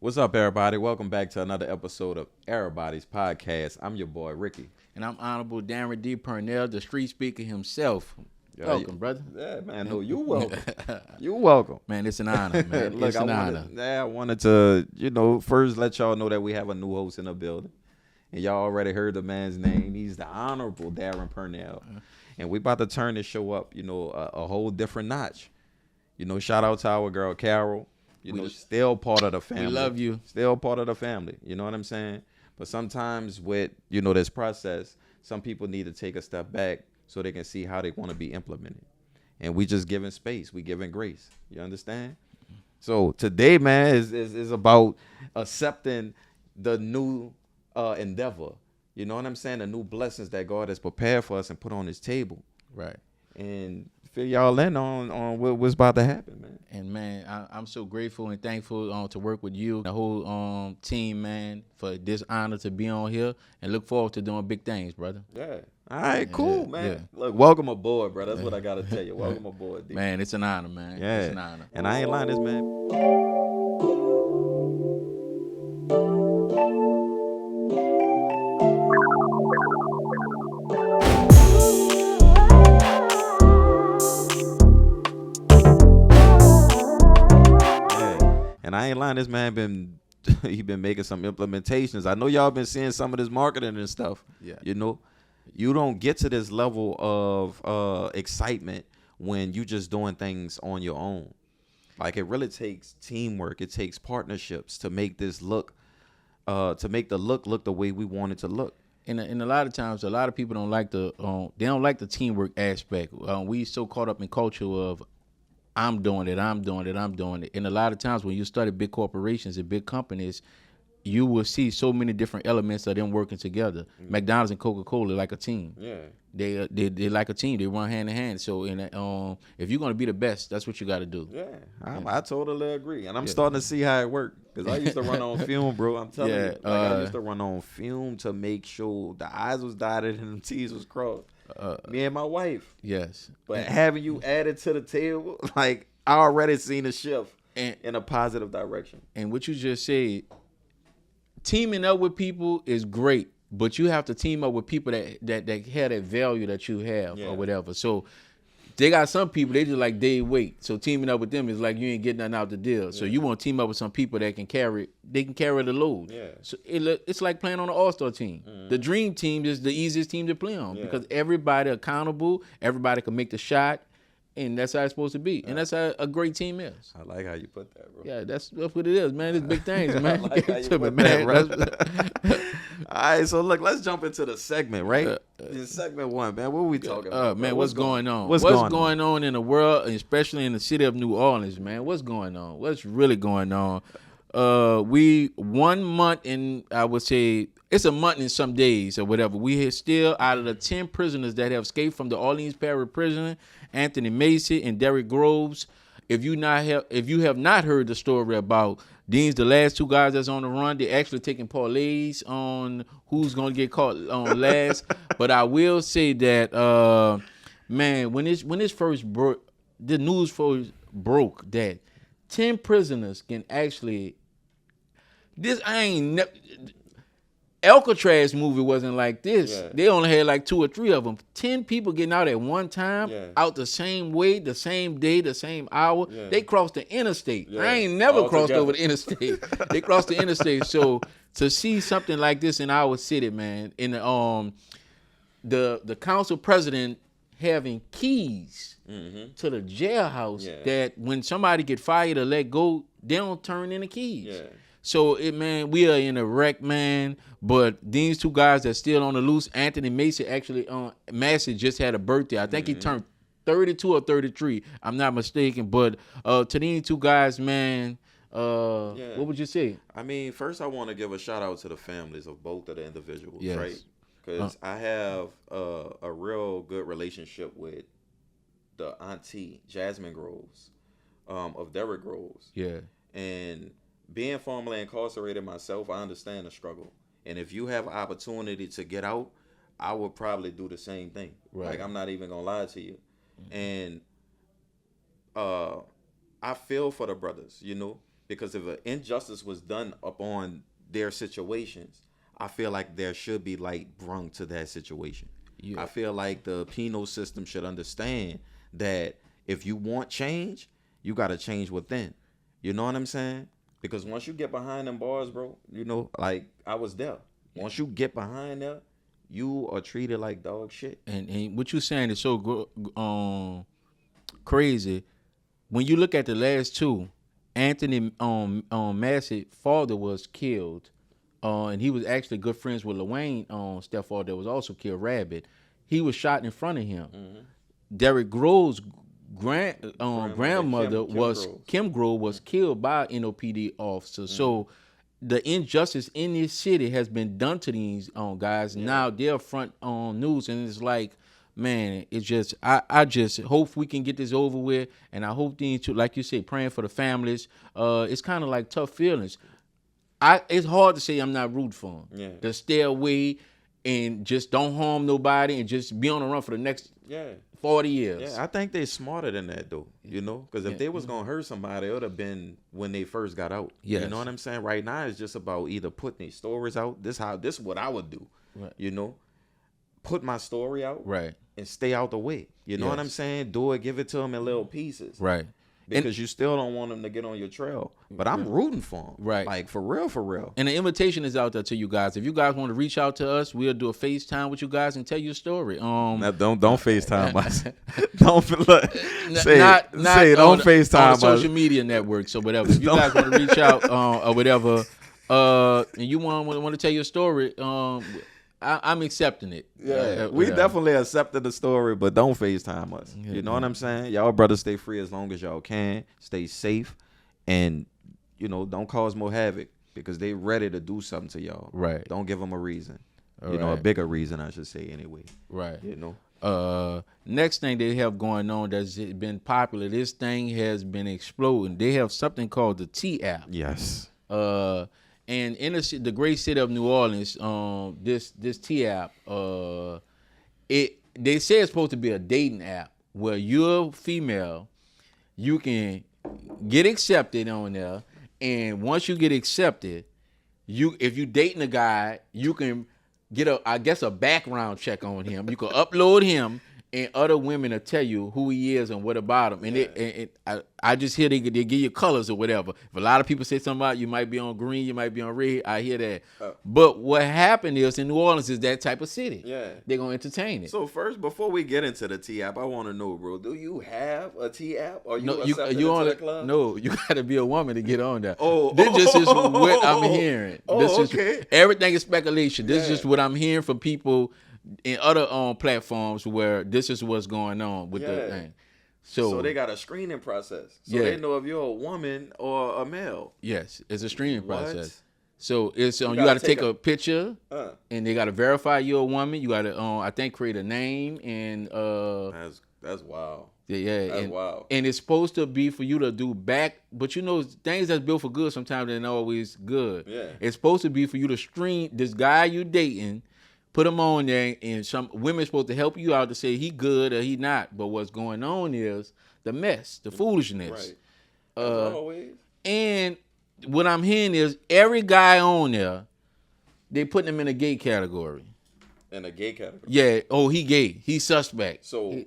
What's up, everybody? Welcome back to another episode of Erabody's podcast. I'm your boy Ricky. And I'm Honorable Daren D. Parnell, the street speaker himself. Welcome, brother. Yeah, man. No, you welcome. You welcome. Man, it's an honor, man. Look, It's an honor. I wanted to, first let y'all know that we have a new host in the building, and y'all already heard the man's name. He's the Honorable Daren Parnell, and we about to turn this show up, a whole different notch. Shout out to our girl Carol. Still part of the family. We love you. Still part of the family. You know what I'm saying? But sometimes with, this process, some people need to take a step back so they can see how they want to be implemented. And we just giving space. We giving grace. You understand? So today, man, is about accepting the new endeavor. You know what I'm saying? The new blessings that God has prepared for us and put on his table. Right. And fill y'all in on what's about to happen, man. And, man, I'm so grateful and thankful to work with you, the whole team, man, for this honor to be on here, and look forward to doing big things, brother. Yeah. All right, cool, man. Yeah. Look, welcome aboard, bro. That's what I got to tell you. Welcome aboard, D. Man, it's an honor, man. Yeah. It's an honor. And I ain't lying, this man. And I ain't lying, this man he been making some implementations. I know y'all been seeing some of this marketing and stuff. Yeah. You don't get to this level of excitement when you just doing things on your own. Like, it really takes teamwork. It takes partnerships to make this look, to make the look the way we want it to look. And a lot of times, a lot of people don't like the teamwork aspect. We so caught up in culture of I'm doing it. And a lot of times when you study big corporations and big companies, you will see so many different elements of them working together. Mm-hmm. McDonald's and Coca-Cola like a team. Yeah. They like a team. They run hand in hand. So if you're going to be the best, that's what you got to do. Yeah. I totally agree. And I'm starting to see how it works. Because I used to run on film, bro. I'm telling you. I used to run on film to make sure the I's was dotted and the T's was crossed. Me and my wife. Yes. But having you added to the table, like, I already seen a shift in a positive direction. And what you just said, teaming up with people is great, but you have to team up with people that have that value that you have or whatever. So they got some people, they just like day weight. So teaming up with them is like you ain't getting nothing out the deal. Yeah. So you want to team up with some people that can carry the load. Yeah. So it's like playing on an all-star team. Mm. The dream team is the easiest team to play on because everybody accountable, everybody can make the shot, and that's how it's supposed to be. And that's how a great team is. I like how you put that, bro. Yeah, that's what it is, man. It's big things, man. I like how you put that, bro. All right, so look, let's jump into the segment, right? Segment one, man. What are we talking about? Man, what's going on? What's going on in the world, especially in the city of New Orleans, man? What's going on? What's really going on? We 1 month and I would say it's a month and some days or whatever. We are still out of the 10 prisoners that have escaped from the Orleans Parish prison, Anthony Macy and Derrick Groves. If you have not heard the story about these, the last two guys that's on the run, they're actually taking parlays on who's gonna get caught on last. But I will say that, man, when this first broke, the news first broke that 10 prisoners can actually. Alcatraz movie wasn't like this. Yeah. They only had like 2 or 3 of them. 10 people getting out at one time, out the same way, the same day, the same hour. Yeah. They crossed the interstate. Yeah. I ain't never crossed over the interstate. They crossed the interstate. So to see something like this in our city, man, in the council president having keys to the jailhouse that when somebody get fired or let go, they don't turn in the keys. Yeah. So, man, we are in a wreck, man. But these 2 guys that's still on the loose, Anthony Macy Massey just had a birthday. I think he turned 32 or 33. I'm not mistaken. But to these 2 guys, man, what would you say? I mean, first I want to give a shout out to the families of both of the individuals, right? Because I have a real good relationship with the auntie, Jasmine Groves, of Derrick Groves. Yeah. And being formerly incarcerated myself, I understand the struggle. And if you have an opportunity to get out, I would probably do the same thing. Right. Like, I'm not even going to lie to you. Mm-hmm. And I feel for the brothers, because if an injustice was done upon their situations, I feel like there should be light brung to that situation. Yeah. I feel like the penal system should understand that if you want change, you got to change within. You know what I'm saying? Because once you get behind them bars, bro, you know, like I was there. Once you get behind there, you are treated like dog shit. And what you're saying is so crazy. When you look at the last two, Anthony Massey's father was killed, and he was actually good friends with Lil Wayne stepfather that was also killed, Rabbit. He was shot in front of him. Mm-hmm. Derrick Grove's grandmother Kim Grove was killed by NOPD officers. Mm-hmm. So the injustice in this city has been done to these guys. Yeah. Now they're front on news, and it's like, man, it's just I just hope we can get this over with, and I hope these two, like you say, praying for the families. It's kind of like tough feelings. It's hard to say I'm not rooting for them. Yeah. To stay away and just don't harm nobody and just be on the run for the next 40 years. Yeah, I think they're smarter than that though. You know, because if they was gonna hurt somebody, it would have been when they first got out. Yes. You know what I'm saying? Right now, it's just about either putting these stories out. This is what I would do. Right. You know, put my story out. Right. And stay out the way. You know what I'm saying? Do it, give it to them in little pieces. Right. Because you still don't want them to get on your trail. But I'm rooting for them. Right. Like, for real, for real. And the invitation is out there to you guys. If you guys want to reach out to us, we'll do a FaceTime with you guys and tell you a story. Now, don't FaceTime us. Don't look. Say don't FaceTime us. Social media networks or whatever. If you guys want to reach out or whatever, and you want to tell your story, I'm accepting it. Yeah, we definitely accepted the story, but don't FaceTime us. Yeah, you know what I'm saying? Y'all brothers stay free as long as y'all can. Stay safe, and you know, don't cause more havoc because they ready to do something to y'all. Right. Don't give them a reason. You know, a bigger reason, I should say, anyway. Right. You know. Next thing they have going on that's been popular. This thing has been exploding. They have something called the T app. Yes. And in the great city of New Orleans, this T app, they say it's supposed to be a dating app where you're female, you can get accepted on there, and once you get accepted, if you dating a guy, you can get a background check on him. You can upload him, and other women will tell you who he is and what about him. And I just hear they give you colors or whatever. If a lot of people say something about you might be on green, you might be on red, I hear that. But what happened is in New Orleans is that type of city. Yeah. They're going to entertain it. So first, before we get into the T app, I want to know, bro, do you have a T app? Or you accepted into the club? No, you got to be a woman to get on there. This just is what I'm hearing. Everything is speculation. This is just what I'm hearing from people in other platforms where this is what's going on with the thing. So they got a screening process. So they know if you're a woman or a male. Yes, it's a screening process. So it's you got to take a picture, and they got to verify you're a woman. You got to I think create a name and that's wild. Yeah, that's wild. And it's supposed to be for you to do back, but you know things that's built for good sometimes they're not always good. Yeah, it's supposed to be for you to screen this guy you dating. Put him on there, and some women supposed to help you out to say he good or he not. But what's going on is the mess, the foolishness. Right. Always. And what I'm hearing is every guy on there, they putting him in a gay category. In a gay category? Yeah. Oh, he gay. He's suspect. So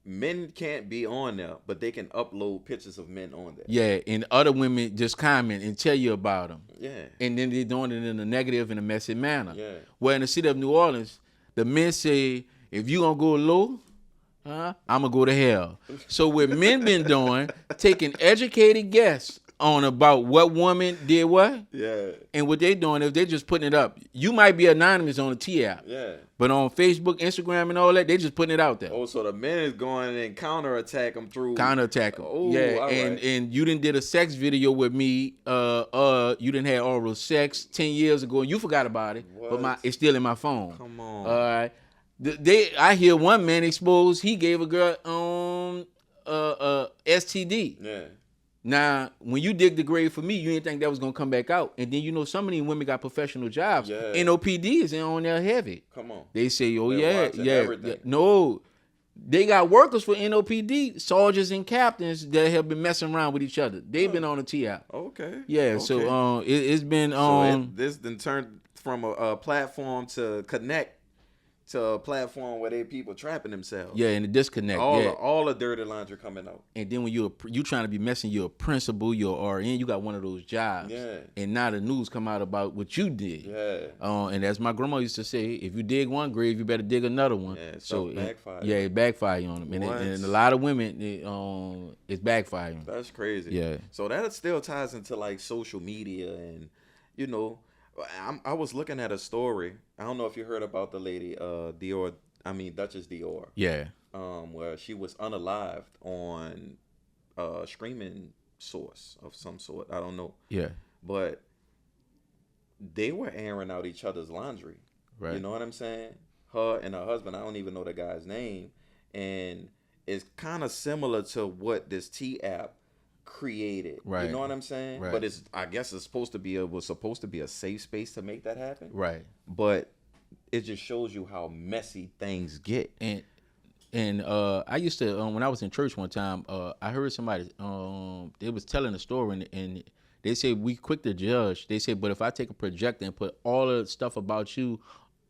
men can't be on there, but they can upload pictures of men on there. Yeah, and other women just comment and tell you about them. Yeah. And then they're doing it in a negative and a messy manner. Yeah. Where in the city of New Orleans, the men say, if you going to go low, I'm going to go to hell. So what men been doing, taking educated guess on about what woman did what. Yeah. And what they doing is they just putting it up. You might be anonymous on the T app. Yeah. But on Facebook, Instagram, and all that, they just putting it out there. Oh, so the men is going and counterattack them through. Counterattack them. Oh, yeah. And you didn't did a sex video with me. You didn't have oral sex 10 years ago, and you forgot about it. What? But it's still in my phone. Come on. All right. I hear one man exposed. He gave a girl STD. Yeah. Now, when you dig the grave for me, you didn't think that was going to come back out. And then, you know, some of these women got professional jobs. Yeah. NOPD is on there heavy. Come on. They say, oh, yeah. No. They got workers for NOPD, soldiers and captains that have been messing around with each other. They've been on the T-app. Okay. Yeah, okay. so it's been this then turned from a platform to connect to a platform where they people trapping themselves. Yeah, and the disconnect. All the dirty lines are coming out. And then when you trying to be messing, you're a principal, you're RN, you got one of those jobs. Yeah. And now the news come out about what you did. Yeah. And as my grandma used to say, if you dig one grave, you better dig another one. Yeah, so backfire. It backfire on them. And a lot of women, it's backfiring. That's crazy. Yeah. So that still ties into like social media and, you know, I was looking at a story. I don't know if you heard about the lady, Duchess Dior. Yeah. Where she was unalived on a streaming source of some sort. I don't know. Yeah. But they were airing out each other's laundry. Right. You know what I'm saying? Her and her husband, I don't even know the guy's name. And it's kind of similar to what this T-app created. Right. You know what I'm saying? Right. But I guess it's supposed to be a safe space to make that happen. Right. But it just shows you how messy things get. And I used to when I was in church one time, I heard somebody they was telling a story and they said we quick to judge. They said, but if I take a projector and put all the stuff about you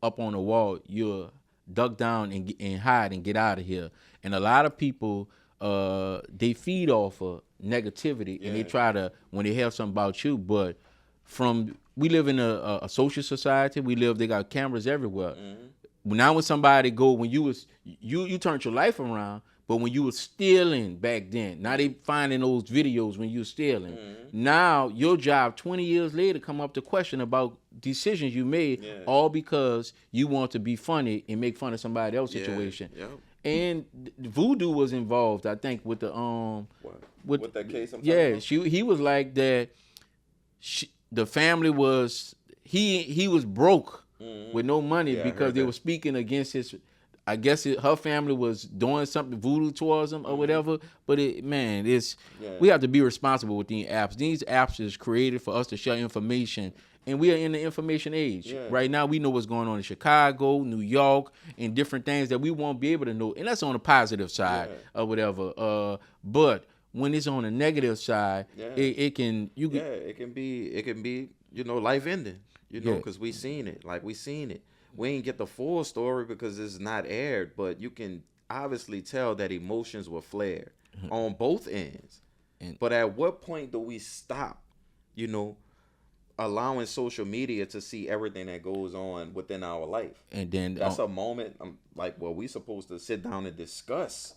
up on the wall, you'll duck down and hide and get out of here. And a lot of people they feed off of negativity and they try to when they have something about you, but we live in a social society. They got cameras everywhere. Mm-hmm. Now when somebody when you turned your life around, but when you were stealing back then, now they finding those videos when you were stealing. Mm-hmm. Now your job 20 years later come up to question about decisions you made, all because you want to be funny and make fun of somebody else's situation. Yeah. And Voodoo was involved, I think, with the with that case. He was like that. The family was he was broke with no money because they were speaking against his. I guess her family was doing something voodoo towards him or whatever. But we have to be responsible with these apps. These apps is created for us to share information. And we are in the information age. Yeah. Right now, we know what's going on in Chicago, New York, and different things that we won't be able to know. And that's on the positive side or whatever. But when it's on the negative side, it can be life ending. Because we seen it. Like we seen it. We ain't get the full story because it's not aired, but you can obviously tell that emotions were flared on both ends. But at what point do we stop? Allowing social media to see everything that goes on within our life. And then that's a moment we supposed to sit down and discuss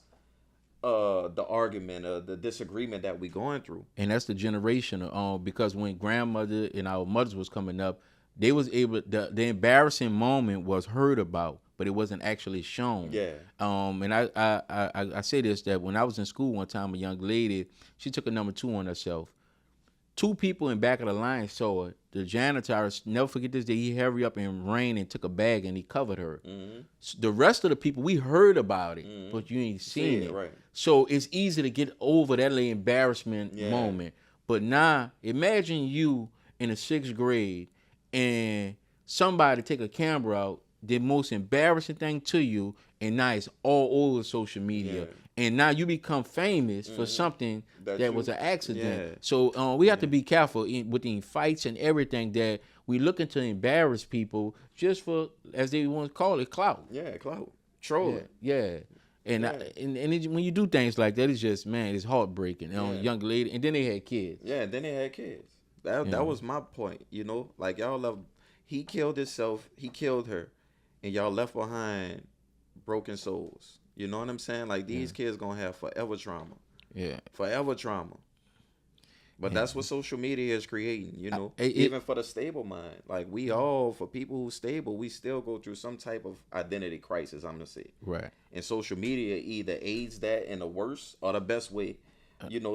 the argument or the disagreement that we going through. And that's the generation because when grandmother and our mothers was coming up, they was able the embarrassing moment was heard about, but it wasn't actually shown. Yeah. And I say this, that when I was in school one time, a young lady, she took a number 2 on herself. 2 people in back of the line saw it. The janitor, never forget this day, he hurried up and ran and took a bag and he covered her. Mm-hmm. The rest of the people, we heard about it, but you ain't seen it. Right. So it's easy to get over that little embarrassment moment. But now, imagine you in the 6th grade and somebody take a camera out, the most embarrassing thing to you, and now it's all over social media. Yeah. And now you become famous for something that was an accident. Yeah. So we have to be careful with the fights and everything that we looking to embarrass people just for, as they want to call it, clout. Yeah, clout. Troll. Yeah. And when you do things like that, it's just, man, it's heartbreaking. Young lady, and then they had kids. Yeah, and then they had kids. That was my point. Like y'all left. He killed himself. He killed her, and y'all left behind broken souls. You know what I'm saying? Like these kids gonna have forever trauma. Yeah. Forever trauma. But that's what social media is creating, even for the stable mind. Like we all, for people who stable, we still go through some type of identity crisis, I'm gonna say. Right. And social media either aids that in the worst or the best way.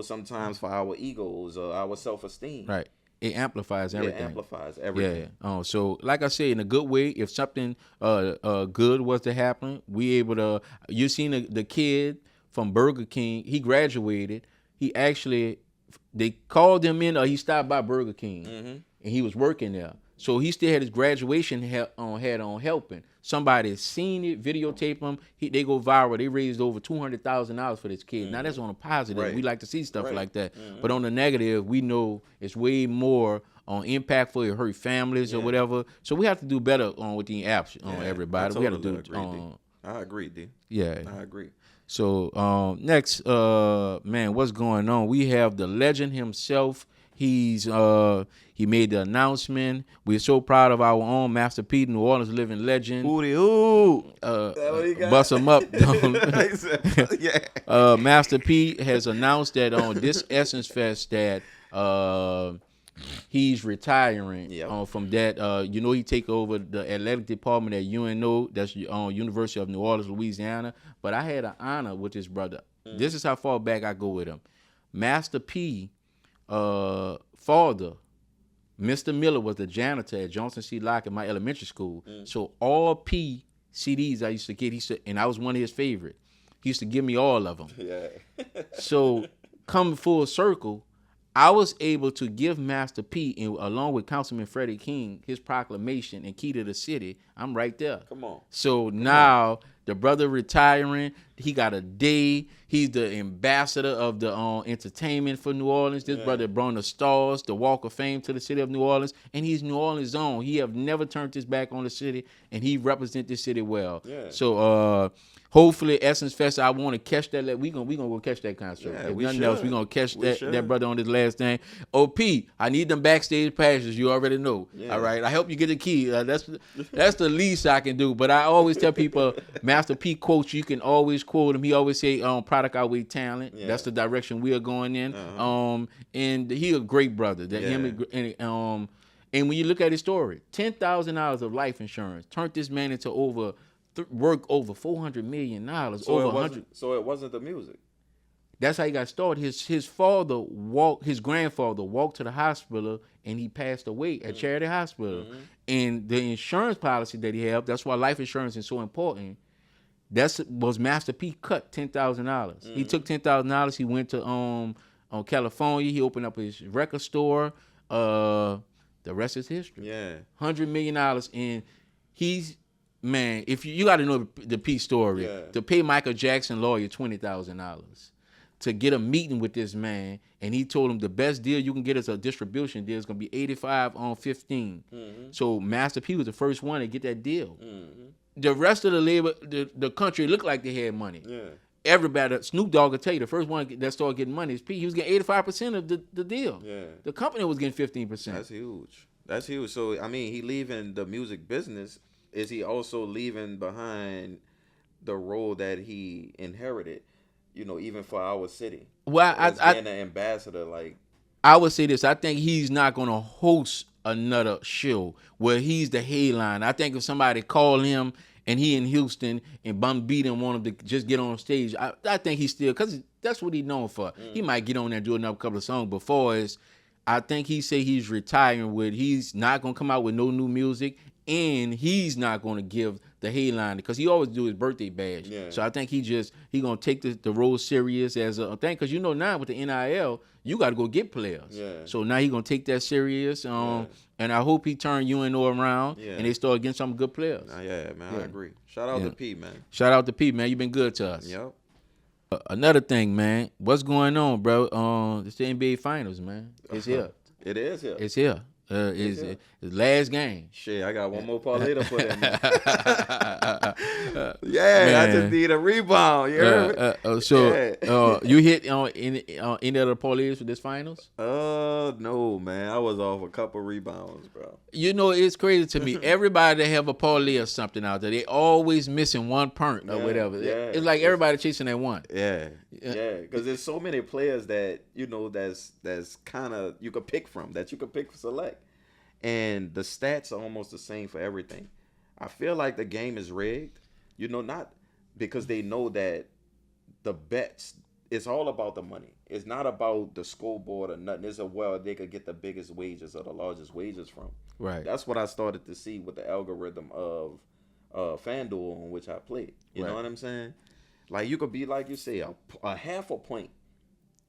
Sometimes for our egos or our self-esteem. Right. It amplifies everything. It amplifies everything. Yeah. So like I say, in a good way, if something good was to happen, we able to. You seen the kid from Burger King? He graduated. He actually, they called him in, or he stopped by Burger King. Mm-hmm. and he was working there. So he still had his graduation hat on helping. Somebody seen it, videotaped him. They go viral. They raised over $200,000 for this kid. Now that's on a positive. Right. We like to see stuff like that. But on the negative, we know it's way more on impactful. It hurt families or whatever. So we have to do better on with the apps on everybody. We have to do. I agree, D. Yeah, I agree. So next, man, what's going on? We have the legend himself. He made the announcement. We're so proud of our own Master P, New Orleans living legend. Bust him up. Yeah. Master P has announced that on this Essence Fest that he's retiring from that. He take over the athletic department at UNO. That's University of New Orleans, Louisiana. But I had an honor with his brother. This is how far back I go with him. Master P. Father, Mr. Miller, was the janitor at Johnson C. Locke in my elementary school. So all P CDs I used to get, and I was one of his favorite. He used to give me all of them. Yeah. So coming full circle, I was able to give Master P, and along with Councilman Freddie King, his proclamation and key to the city. I'm right there. Come on. So now the brother retiring, he got a day. He's the ambassador of the entertainment for New Orleans. This brother brought the stars, the Walk of Fame to the city of New Orleans, and he's New Orleans' own. He have never turned his back on the city, and he represents the city well. Yeah. So hopefully Essence Fest, I want to catch that. We gonna go catch that concert. If nothing else, we gonna catch that brother on his last thing. OP, I need them backstage passes. You already know. Yeah. All right. I hope you get the key. That's the least I can do. But I always tell people, Master P quotes, you can always quote him. He always say, product outweigh talent. Yeah. That's the direction we are going in. And he a great brother. And when you look at his story, $10,000 of life insurance turned this man into work over $400 million. So it wasn't the music. That's how he got started. His grandfather walked to the hospital and he passed away at Charity Hospital. And the insurance policy that he had, that's why life insurance is so important. Was Master P cut $10,000. He took $10,000. He went to California. He opened up his record store. The rest is history. Yeah, $100 million. And he's, man, if you got to know the P story. Yeah. To pay Michael Jackson lawyer $20,000 to get a meeting with this man, and he told him the best deal you can get is a distribution deal. It's gonna be 85 on 15. So Master P was the first one to get that deal. The rest of the labor, the country looked like they had money. Yeah. Everybody, Snoop Dogg will tell you, the first one that started getting money is P. He was getting 85% of the deal. Yeah. The company was getting 15%. That's huge. So, I mean, he leaving the music business. Is he also leaving behind the role that he inherited, even for our city? Well, being an ambassador, like. I would say this. I think he's not going to host another show where he's the headline. I think if somebody called him and he in Houston and Bum B didn't want him to just get on stage, I think he's still, because that's what he's known for. He might get on there and do another couple of songs before I think he say he's retiring he's not going to come out with no new music, and he's not going to give the headline because he always do his birthday bash. Yeah. So I think he going to take the role serious as a thing, because now with the NIL, you got to go get players. Yeah. So now he going to take that serious. And I hope he turn UNO around and they start getting some good players. Yeah, man, I agree. Shout out to P, man. Shout out to P, man. You've been good to us. Yep. Another thing, man. What's going on, bro? It's the NBA Finals, man. It's here. It is here. It's here. It's last game. Shit, I got one more parlay to put in. Yeah, I just need a rebound. You heard me? You hit on any other parlays for this finals? No, man. I was off a couple rebounds, bro. It's crazy to me. Everybody that have a parlay or something out there, they always missing one point or whatever. Yeah. It's like everybody chasing that one. Yeah, because there's so many players that that's kind of you could pick from, that you could pick select. And the stats are almost the same for everything. I feel like the game is rigged, not because they know that the bets, it's all about the money. It's not about the scoreboard or nothing. It's they could get the biggest wages or the largest wages from. Right. That's what I started to see with the algorithm of FanDuel, on which I played. You know what I'm saying? Like, you could be, like you say, a half a point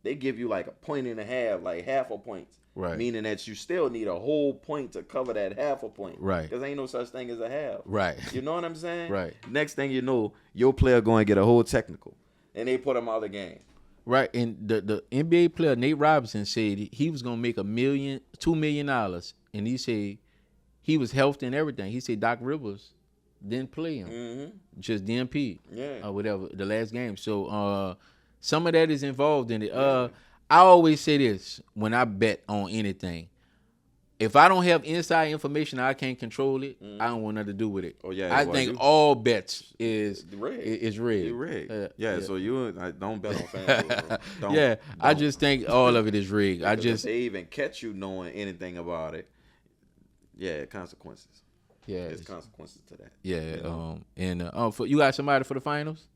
they give you like a point and a half, like half a point. Right. Meaning that you still need a whole point to cover that half a point. Right. Because ain't no such thing as a half. Right. You know what I'm saying? Right. Next thing you know, your player going to get a whole technical. And they put him out of the game. Right. And the NBA player, Nate Robinson, said he was going to make $2 million. And he said he was healthy and everything. He said Doc Rivers didn't play him. Just DNP. Yeah. Or whatever, the last game. So some of that is involved in it. I always say this when I bet on anything. If I don't have inside information, I can't control it. I don't want nothing to do with it. Oh yeah, I think all bets is rigged. You're rigged. Yeah, so you don't bet on FanDuel. Don't. I just think all of it is rigged. If they even catch you knowing anything about it, consequences. Yeah, there's consequences to that. Yeah, you know? You got somebody for the finals?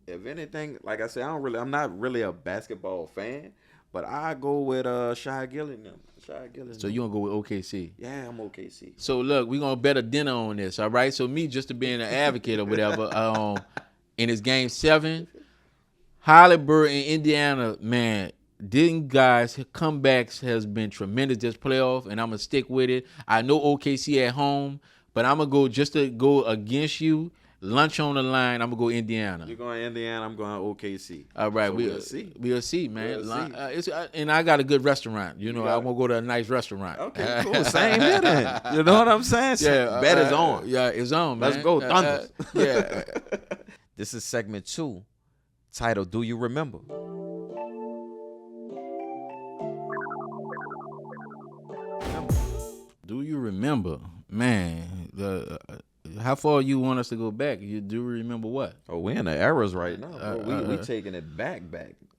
If anything, like I said, I'm not really a basketball fan, but I go with Shai Gilgeous. So you gonna go with OKC? Yeah, I'm OKC. So look, we're gonna bet a dinner on this, all right? So me just to being an advocate or whatever, in this game 7, Halliburton in Indiana, man, them guys comebacks has been tremendous this playoff, and I'm gonna stick with it. I know OKC at home, but I'm gonna go just to go against you. Lunch on the line. I'm gonna go Indiana. You're going Indiana. I'm going OKC. All right, so we'll see. We'll see, man. And I got a good restaurant. You know, I'm gonna go to a nice restaurant. Okay, cool. Same here then. You know what I'm saying? Yeah, bet is on. Yeah, it's on, man. Let's go, Thunder. Yeah. This is segment 2, titled "Do You Remember?" Do you remember, man? How far you want us to go back? You do remember what? Oh, we're in the eras right now. We taking it back.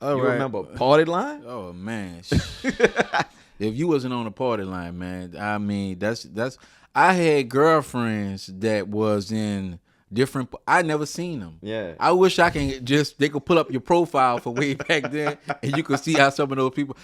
You remember Party Line? Oh man, if you wasn't on the Party Line, man, I mean that's. I had girlfriends that was in different. I never seen them. Yeah. I wish I can they could pull up your profile for way back then, and you could see how some of those people.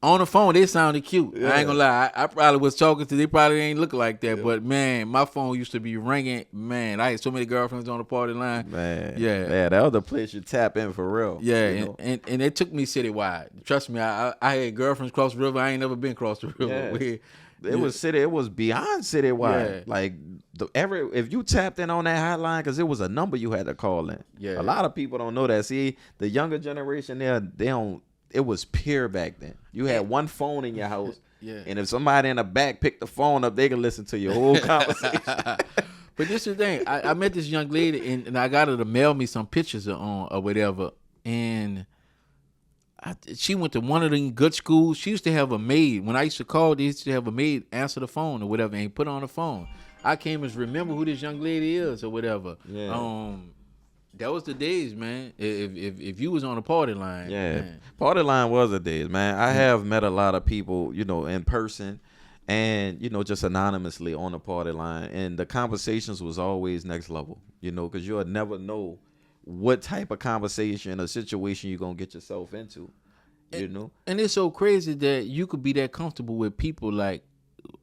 On the phone, they sounded cute. Yeah. I ain't gonna lie. I probably was talking to. They probably ain't look like that. Yeah. But man, my phone used to be ringing. Man, I had so many girlfriends on the Party Line. Man, that was the place you tap in for real. Yeah, you know? and it took me citywide. Trust me, I had girlfriends across the river. I ain't never been across the river. Yeah. It was beyond citywide. Yeah. Like if you tapped in on that hotline, because it was a number you had to call in. Yeah, a lot of people don't know that. See, the younger generation they don't. It was pure back then. You had one phone in your house, and if somebody in the back picked the phone up, they could listen to your whole conversation. But this is the thing. I met this young lady, and I got her to mail me some pictures or whatever. And she went to one of the good schools. She used to have a maid. When I used to call, they used to have a maid answer the phone or whatever and put on the phone. I came and remember who this young lady is or whatever. Yeah. That was the days, man. If you was on a Party Line, man. Party Line was the days, man. I have met a lot of people, you know, in person, and you know, just anonymously on the Party Line, and the conversations was always next level, you know, because you'll never know what type of conversation or situation you're gonna get yourself into, you know. And it's so crazy that you could be that comfortable with people like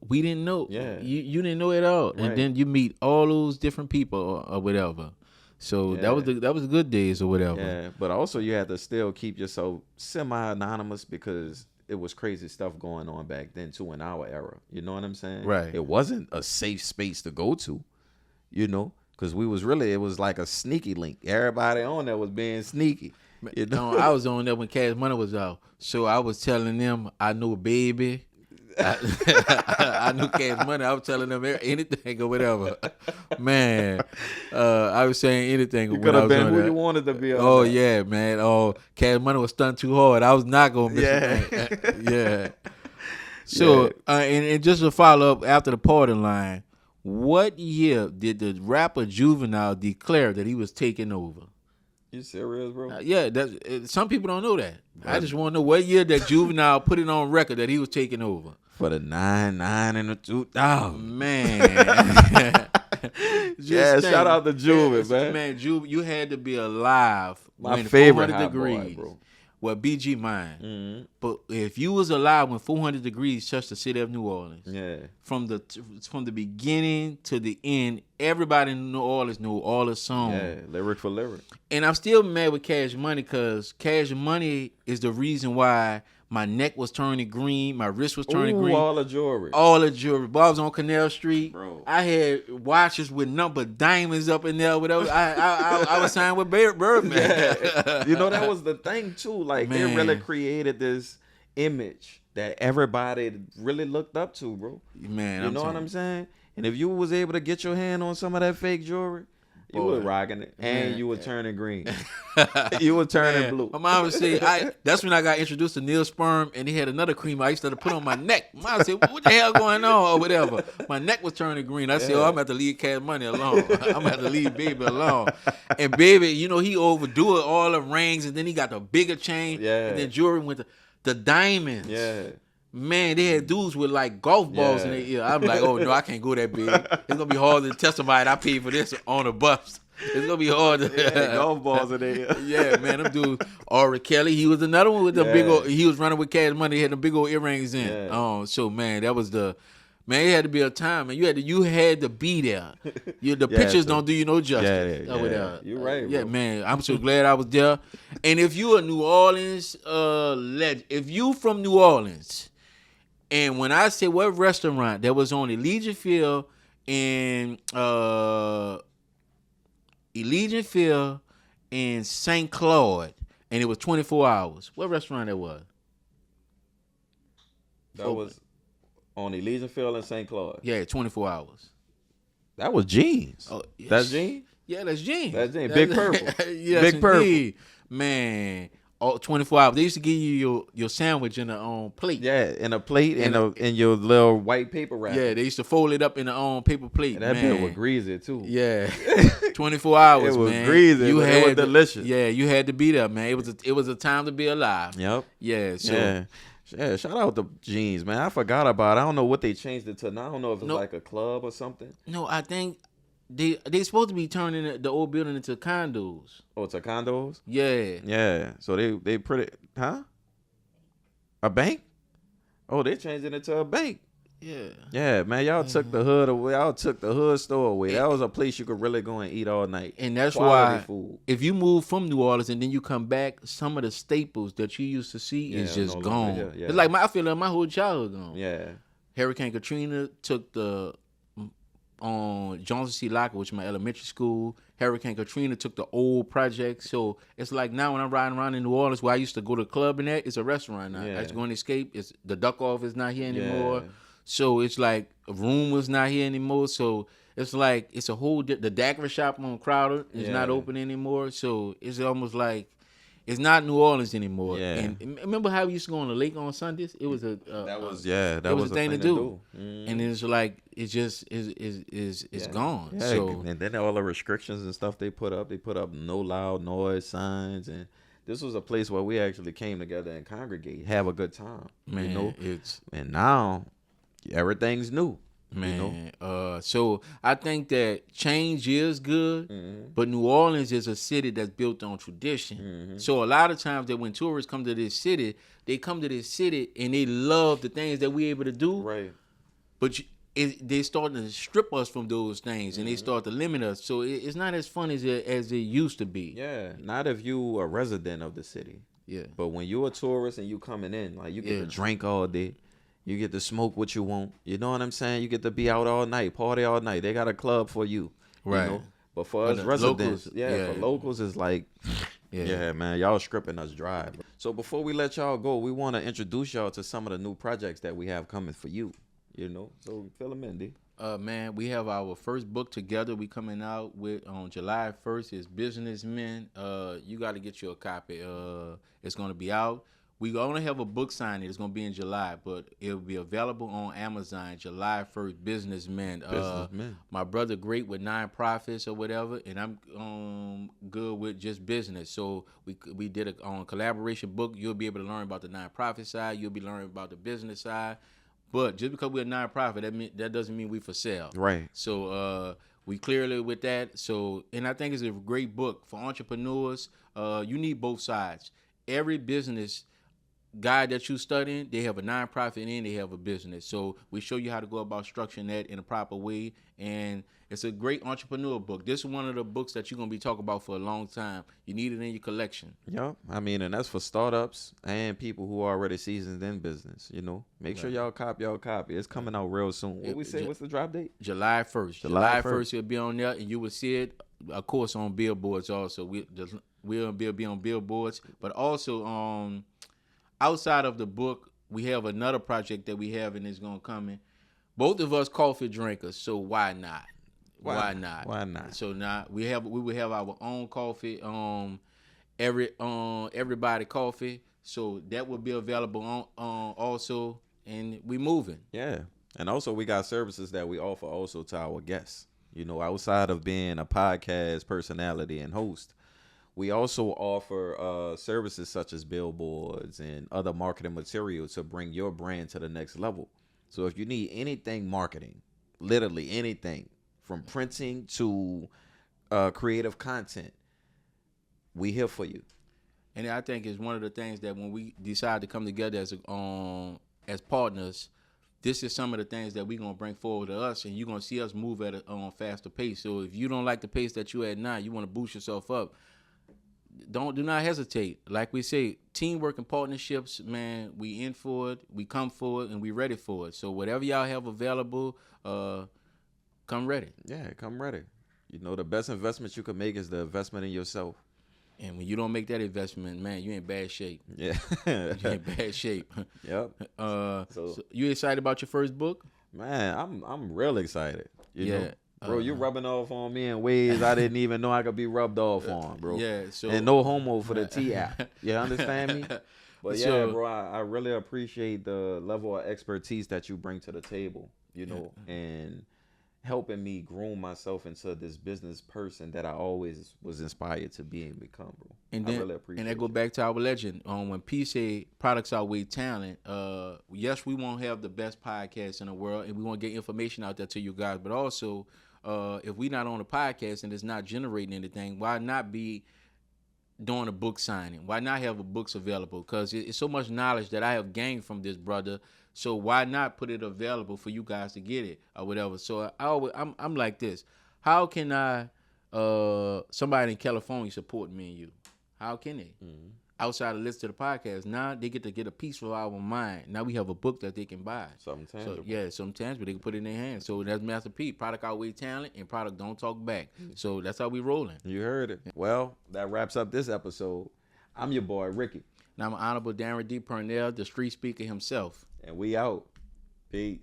we didn't know. Yeah, you didn't know at all, right. And then you meet all those different people or whatever. So that was the good days or whatever. Yeah, but also you had to still keep yourself semi-anonymous because it was crazy stuff going on back then too in our era. You know what I'm saying? Right. It wasn't a safe space to go to, you know, because it was like a sneaky link. Everybody on there was being sneaky. You know, I was on there when Cash Money was out, so I was telling them I know Baby. I knew Cash Money. I was telling them anything or whatever. Man, I was saying anything. You could have been who you wanted to be. Oh, yeah, man. Oh, Cash Money was stunned too hard. I was not going to miss it. Yeah. So, and just to follow up after the Party Line, what year did the rapper Juvenile declare that he was taking over? You serious, bro? Some people don't know that. I just want to know what year that Juvenile put it on record that he was taking over. For the 99 and the 2000. Man. Shout out to Juve, man. Man, Juve, you had to be alive. My favorite hot boy, bro. Well, BG mine. But if you was alive when 400 degrees touched the city of New Orleans, from the beginning to the end, everybody in New Orleans knew all the songs. Yeah, lyric for lyric. And I'm still mad with Cash Money because Cash Money is the reason why my neck was turning green, my wrist was turning green. All the jewelry. All the jewelry. But I was on Canal Street. Bro. I had watches with number diamonds up in there. Whatever. I was signed with Birdman. Yeah. You know, that was the thing too. Like, they really created this image that everybody really looked up to, bro. Man, you know what I'm saying? And if you was able to get your hand on some of that fake jewelry, you were rocking it, and you were turning green. You were turning blue. My mom would say, that's when I got introduced to Neil Sperm, and he had another cream I used to put on my neck. Mom would say, what the hell going on, or whatever. My neck was turning green. I said, I'm going to have to leave Cash Money alone. I'm going to have to leave Baby alone. And Baby, you know, he overdo it, all the rings, and then he got the bigger chain, and then jewelry with the diamonds. Yeah. Man, they had dudes with like golf balls in their ear. I'm like, oh no, I can't go that big. It's gonna be hard to tell somebody I paid for this on a bus. It's gonna be hard to golf balls in there. Yeah, man, them dudes. Or Kelly, he was another one with the big old. He was running with Cash Money. He had the big old earrings in. Yeah. So man, that was the. Man, it had to be a time, man. You had to be there. The pictures don't do you no justice. Yeah. You're right, bro. Yeah, man. I'm so glad I was there. And if you a New Orleans legend, if you from New Orleans. And when I say what restaurant, that was on Elysian Field in St. Claude, and it was 24 hours. What restaurant that was? That was on Elysian Field in St. Claude. Yeah, 24 hours. That was Jeans. Oh, yes. That's Jeans? Yeah, that's Jeans. That's Jeans. Big Purple. Yes, Big Purple. Indeed. Man. 24 hours. They used to give you your sandwich in a plate. Yeah, in a plate in your little white paper wrap. Yeah, they used to fold it up in a paper plate. And that bit was greasy too. Yeah, 24 hours. It was man. greasy. It was delicious. Yeah, you had to be there, man. It was a time to be alive. Yep. Yeah. So. Yeah. Shout out to Jeans, man. I forgot about it. I don't know what they changed it to now. I don't know if it's like a club or something. No, I think. They supposed to be turning the old building into condos. Oh, it's a condos? Yeah. Yeah. So they pretty, huh? A bank? Oh, they changed it into a bank. Yeah. Yeah, man. Y'all took the hood away. Y'all took the hood store away. That was a place you could really go and eat all night. And that's Quality why food. If you move from New Orleans and then you come back, some of the staples that you used to see is just gone. Yeah. It's like I feel like my whole childhood gone. Yeah. Hurricane Katrina took on Johnson C. Locker, which is my elementary school. Hurricane Katrina took the old project. So it's like now when I'm riding around in New Orleans where I used to go to the club and that, it's a restaurant now. I used to go and escape. It's the Duck Off is not here anymore. Yeah. So it's like a room was not here anymore. So it's like it's a whole the daiquiri shop on Crowder is not open anymore. So it's almost like it's not New Orleans anymore. Yeah. And remember how we used to go on the lake on Sundays? It was a that was a thing to do. And it's like it's just is gone. Yeah. So and then all the restrictions and stuff they put up no loud noise signs, and this was a place where we actually came together and congregate, have a good time. Man, you know? And now everything's new. Man, so I think that change is good, but New Orleans is a city that's built on tradition. So a lot of times that when tourists come to this city, they come to this city and they love the things that we're able to do. Right. But they starting to strip us from those things and they start to limit us. So it's not as fun as it used to be. Yeah, not if you a resident of the city. Yeah. But when you're a tourist and you coming in, like you get to drink all day. You get to smoke what you want. You know what I'm saying? You get to be out all night, party all night. They got a club for you. Right. You know? But for us residents, for locals, it's like, man, y'all stripping us dry. Bro. So before we let y'all go, we want to introduce y'all to some of the new projects that we have coming for you. You know? So fill them in, D. Man, we have our first book together. We coming out with on July 1st. It's Businessmen. You got to get you a copy. It's going to be out. We only have a book signing. It's going to be in July, but it will be available on Amazon July 1st, Businessmen. My brother great with nonprofits or whatever, and I'm good with just business. So we did a collaboration book. You'll be able to learn about the nonprofit side. You'll be learning about the business side. But just because we're a nonprofit, that doesn't mean we for sale. Right. So we clearly with that. So, and I think it's a great book for entrepreneurs. You need both sides. every business guy that you studying, they have a nonprofit and they have a business. So we show you how to go about structuring that in a proper way. And it's a great entrepreneur book. This is one of the books that you're going to be talking about for a long time. You need it in your collection. Yeah. I mean, and that's for startups and people who are already seasoned in business, you know. Make sure y'all copy. It's coming out real soon. What we say? What's the drop date? July 1st. July 1st it'll be on there, and you will see it, of course, on billboards also. We'll be on billboards, but also outside of the book, we have another project that we have, and it's going to come in. Both of us coffee drinkers, so why not? Why not? So now we will have our own coffee, Erabody coffee. So that will be available on also, and we moving. Yeah, and also we got services that we offer also to our guests. You know, outside of being a podcast personality and host, we also offer services such as billboards and other marketing materials to bring your brand to the next level. So if you need anything marketing, literally anything, from printing to creative content, we here for you. And I think it's one of the things that when we decide to come together as partners, this is some of the things that we're going to bring forward to us, and you're going to see us move at a faster pace. So if you don't like the pace that you're at now, you want to boost yourself up, do not hesitate. Like we say, teamwork and partnerships, man, we in for it, we come for it, and we ready for it. So whatever y'all have available, come ready. Yeah, come ready. You know, the best investment you can make is the investment in yourself. And when you don't make that investment, man, you in bad shape. Yeah. You in bad shape. Yep. So you excited about your first book? Man, I'm real excited. You know? Bro, you rubbing off on me in ways I didn't even know I could be rubbed off on, bro. Yeah, so and no homo for the T app. You understand me? But yeah, bro, I really appreciate the level of expertise that you bring to the table, you know, and helping me groom myself into this business person that I always was inspired to be and become, bro. And then, I really appreciate that go back to our legend. When P say products outweigh talent, yes, we won't have the best podcast in the world, and we want to get information out there to you guys, but also if we not on a podcast and it's not generating anything, why not be doing a book signing? Why not have the books available? Because it's so much knowledge that I have gained from this brother. So why not put it available for you guys to get it or whatever? So I'm like this. How can somebody in California support me and you? How can they? Mm-hmm. Outside of listen to the podcast, now they get to get a piece of our mind. Now we have a book that they can buy. Something tangible. So, something tangible. They can put it in their hands. So that's Master P. Product outweigh talent, and product don't talk back. So that's how we rolling. You heard it. Well, that wraps up this episode. I'm your boy, Ricky. And I'm Honorable Daren D. Parnell, the street speaker himself. And we out. Peace.